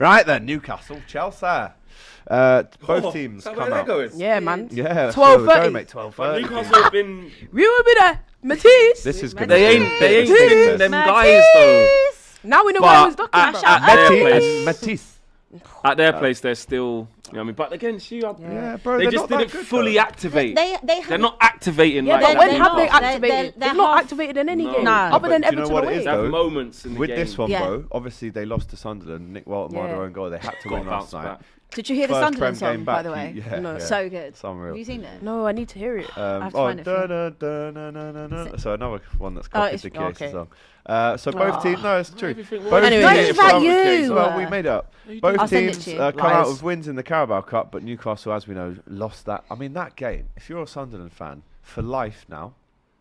Right then, Newcastle, Chelsea. Both teams come out. Yeah, man. Yeah, 12:30. mate. 12:30. Newcastle have been. We will be there. Matisse. This is gonna They be ain't ridiculous. seen them guys though. Now we know But why he was ducking, bro. at their Matisse place, and Matisse. at their place, they're still. You know what I mean? But against you, Yeah, bro. they they're just not that didn't good, fully though. activate. They're not activating Yeah, like but that. when they're have they not. activated? They're They've not half- activated in any No. game. No. Other than But do you know Everton what it away. is, They have though? moments in the With game. this one, Yeah. bro, obviously they lost to Sunderland. Nick Walton Yeah. their own goal. They had to Got win last bounced night. back. Did you hear the First Sunderland Prem game song, back, by the way? yeah, No. yeah. So good. It's unreal. Have you seen it? No, I need to hear it. I have to find it for you. So another one that's copied it's- the Chiesa okay. song. So both teams, no, it's true. Everything Both was- Anyway, No, teams, it's about you. well, we made it up. Both I'll send it teams to you. come out Lies. with wins in the Carabao Cup, but Newcastle, as we know, lost that. I mean, that game, if you're a Sunderland fan, for life now,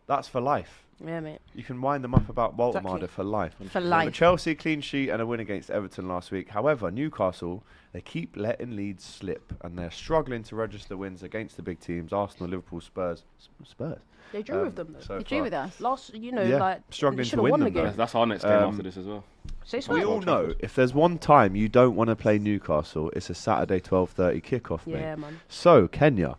that's for life. Yeah, mate. You can wind them up about Walton Exactly. for life. For But life. Chelsea clean sheet and a win against Everton last week. However, Newcastle, they keep letting leads slip and they're struggling to register wins against the big teams, Arsenal, Liverpool, Spurs. Spurs? They drew with them, though. so You drew far. with us. Last, Yeah, like, struggling they to should have win won the them, though. game. That's our next game after this as well. Say We so. all know if there's one time you don't want to play Newcastle, it's a Saturday 12:30 kickoff, mate. Yeah, man. So, Kenya,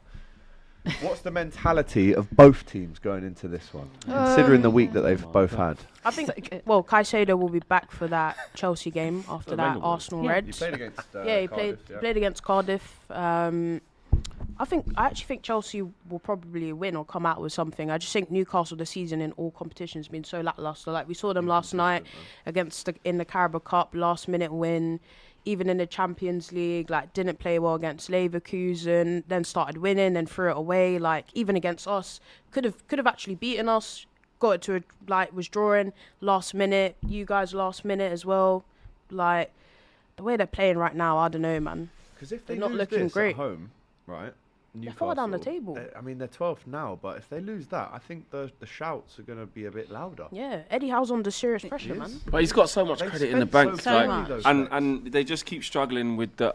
what's the mentality of both teams going into this one, considering the week that they've both had? I think, well, Caicedo will be back for that Chelsea game after that Available. Arsenal Yeah. Reds. against Yeah, he played against Cardiff. I actually think Chelsea will probably win or come out with something. I just think Newcastle this season in all competitions been so lackluster. Like we saw them last night in the Carabao Cup, last minute win. Even in the Champions League, like didn't play well against Leverkusen, then started winning, then threw it away. Like even against us, could have actually beaten us. Got it to was drawing last minute. You guys last minute as well. Like the way they're playing right now, I don't know, man. Because if They're they not lose looking this great. at home, right? They're far down the Newcastle, table. I mean, they're 12th now, but if they lose that, I think the shouts are going to be a bit louder. Yeah, Eddie Howe's under serious pressure, is. man. But he's got so much They credit in the spent bank, so like, much. those and guys. and they just keep struggling with the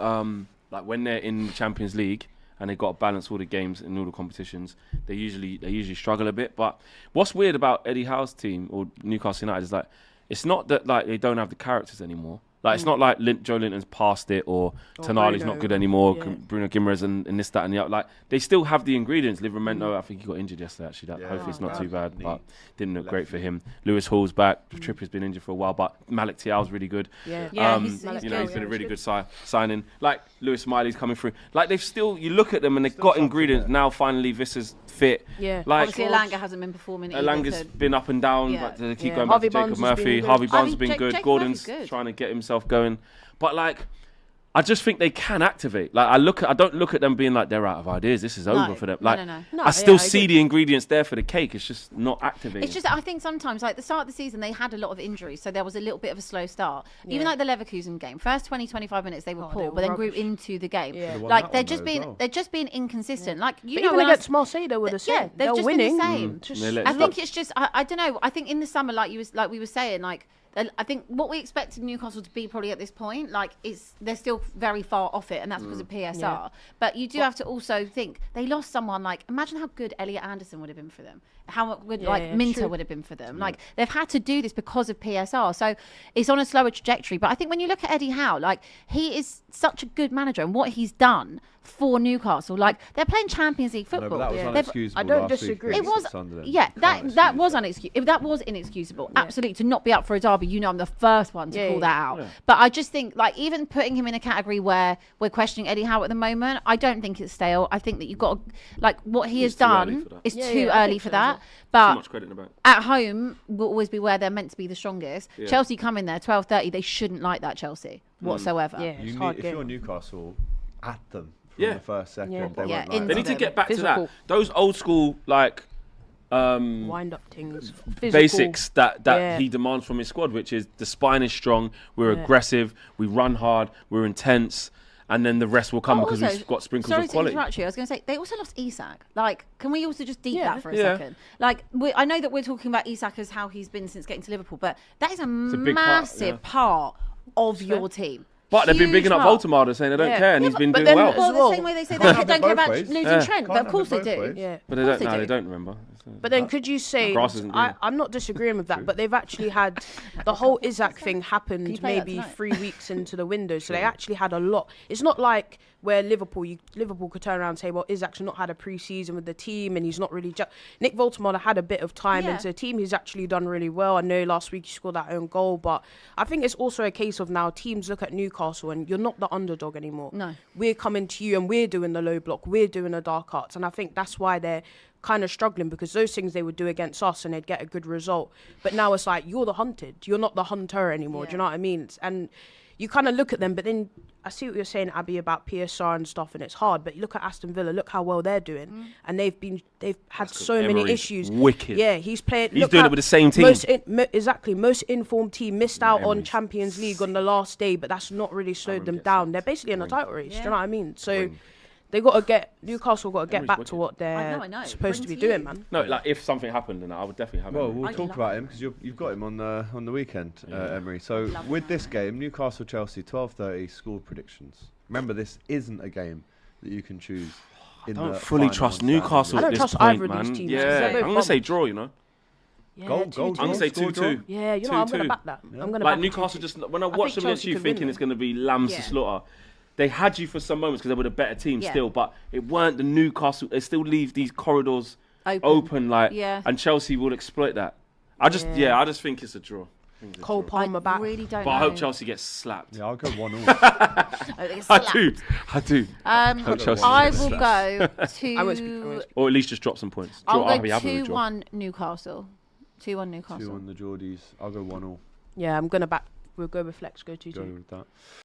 like when they're in the Champions League and they've got to balance all the games in all the competitions. They usually struggle a bit. But what's weird about Eddie Howe's team or Newcastle United is like it's not that like they don't have the characters anymore. Like it's not like Joe Linton's past it or Tonali's Bruno. not good anymore. Yeah. Bruno Guimaraes and this, that, and the other. Like they still have the ingredients. Livramento, I think he got injured yesterday. Actually, that Yeah, hopefully it's not bad too bad, knee. but didn't look Left great for knee. him. Lewis Hall's back. Trippier's been injured for a while, but Malik Tiao's really good. Yeah. Yeah, He's he's you know, good, he's been a yeah, really he's good signing. Like Lewis Smiley's coming through. Like they've still, you look at them and they've Still got something ingredients. there. Now finally Vissa's fit. Yeah. Like Obviously, Elanga hasn't been performing either. Elanga's so- been up and down, Yeah. but they keep Yeah. going Harvey back to Jacob Barnes has been Murphy. good. Harvey Barnes has Harvey- been Jacob good. Murphy's Gordon's good. trying to get himself going. But like, I just think they can activate. Like I don't look at them being like they're out of ideas. This is over for them. Like no. No, I still yeah, see agree. the ingredients there for the cake. It's just not activating. It's just I think sometimes like the start of the season they had a lot of injuries, so there was a little bit of a slow start. Even Yeah. like the Leverkusen game, first 20-25 minutes they were Oh, poor, they but were then grew rubbish. into the game. Yeah. They won Like that they're one just though as being well. they're just being inconsistent. Like you But know even when I against Marseille, they were the same. yeah, they've They're just winning. been the same. Just They let I it think go. it's just I don't know. I think in the summer, like we were saying, like I think what we expected Newcastle to be probably at this point, like they're still very far off it, and that's because of PSR. Yeah. But you do have to also think they lost someone like imagine how good Elliot Anderson would have been for them, how good Yeah, like yeah, Minter true. would have been for them. Like they've had to do this because of PSR, so it's on a slower trajectory. But I think when you look at Eddie Howe, like he is such a good manager, and what he's done for Newcastle, like they're playing Champions League No, football. but that was Yeah. unexcusable I don't last week disagree. against It was, Sunderland. yeah, You that can't that excuse was inexcusable. That was inexcusable. Absolutely, to not be up for a derby, you know, I'm the first one to Yeah, call yeah. that out. But I just think, like, even putting him in a category where we're questioning Eddie Howe at the moment, I don't think it's stale. I think that you've got to, like, what he has It's too early done for that. is Yeah, too yeah, I early think for so that. as Too But much credit in the bank. at home will always be where they're meant to be the strongest. Yeah. Chelsea come in there 12:30. They shouldn't like that Chelsea whatsoever. Yeah, You it's need, hard if game. you're Newcastle, at them from Yeah. the first second. Yeah. They Yeah, won't like in- They that. need to get back to Physical. that. Those old school like Wind up things. Physical. basics that Yeah. he demands from his squad, which is the spine is strong, we're Yeah. aggressive, we run hard, we're intense, and then the rest will come because Also, we've got sprinkles sorry of to quality. interrupt you. I was going to say they also lost Isak. Like, can we also just deep Yeah. that for a Yeah. second? Like, I know that we're talking about Isak as how he's been since getting to Liverpool, but that is a big part, massive part of your team. But they've been bigging Huge up part. Valdemar, saying they don't Yeah. care, and Yeah, he's been but doing then well. as Well, well. the same way they say they Can't don't have it care both about ways. losing Yeah. Trent, Can't but of have course it they both do. ways. Yeah. But they Of course don't. No, they they do. don't remember. But then could you say, Grass isn't green. I'm not disagreeing with that, but they've actually had the whole Isaac thing happened play that maybe tonight? 3 weeks into the window. So they actually had a lot. It's not like where Liverpool could turn around and say, well, Isaac's not had a pre-season with the team and he's not really... Nick Voltemade had a bit of time into the team. He's actually done really well. I know last week he scored that own goal, but I think it's also a case of now teams look at Newcastle and you're not the underdog anymore. No. We're coming to you and we're doing the low block. We're doing the dark arts. And I think that's why they're kind of struggling, because those things they would do against us and they'd get a good result. But now it's like, you're the hunted. You're not the hunter anymore. Do you know what I mean? And you kind of look at them, but then I see what you're saying, Abby, about PSR and stuff, and it's hard. But you look at Aston Villa, look how well they're doing, and they've had so many Emery's issues. wicked. Yeah, he's playing. He's doing it with the same team. Most informed team missed out on Emery's Champions League on the last day, but that's not really slowed them down. They're basically in a title race. Do you know what I mean? So Newcastle got to get back to what they're supposed to be doing, man. No, like if something happened, then I would definitely have Well, him. we'll talk about him because you've got him on the weekend, Emery. So with this game, Newcastle-Chelsea, 12:30 score predictions. Remember, this isn't a game that you can choose. I don't fully trust Newcastle I at don't this trust point, either of these man. teams, Yeah, 'cause they're both I'm gonna say draw. You know, Yeah, Goal, 2-2. goal, I'm gonna say score draw. 2-2. Yeah, you know, I'm going to 2-2. back that. Yeah. I'm going to Like back Newcastle, 2-2. just when I think watched them against Chelsea you, could thinking win it's going to be lambs to slaughter. They had you for some moments because they were the better team still, but it weren't the Newcastle. They still leave these corridors open, like, and Chelsea will exploit that. I just think it's a draw. Cole Palmer back. Really don't But know. I hope Chelsea gets slapped. Yeah, I'll go 1-1. I do. Hope Chelsea I gets will slapped. go to. Or at least just drop some points. I'll I'll go be happy with a draw. 2-1 Newcastle. 2-1 Newcastle. 2 on the Geordies. I'll go 1-1. Yeah, we'll go with Flex, go 2-2. Go with that.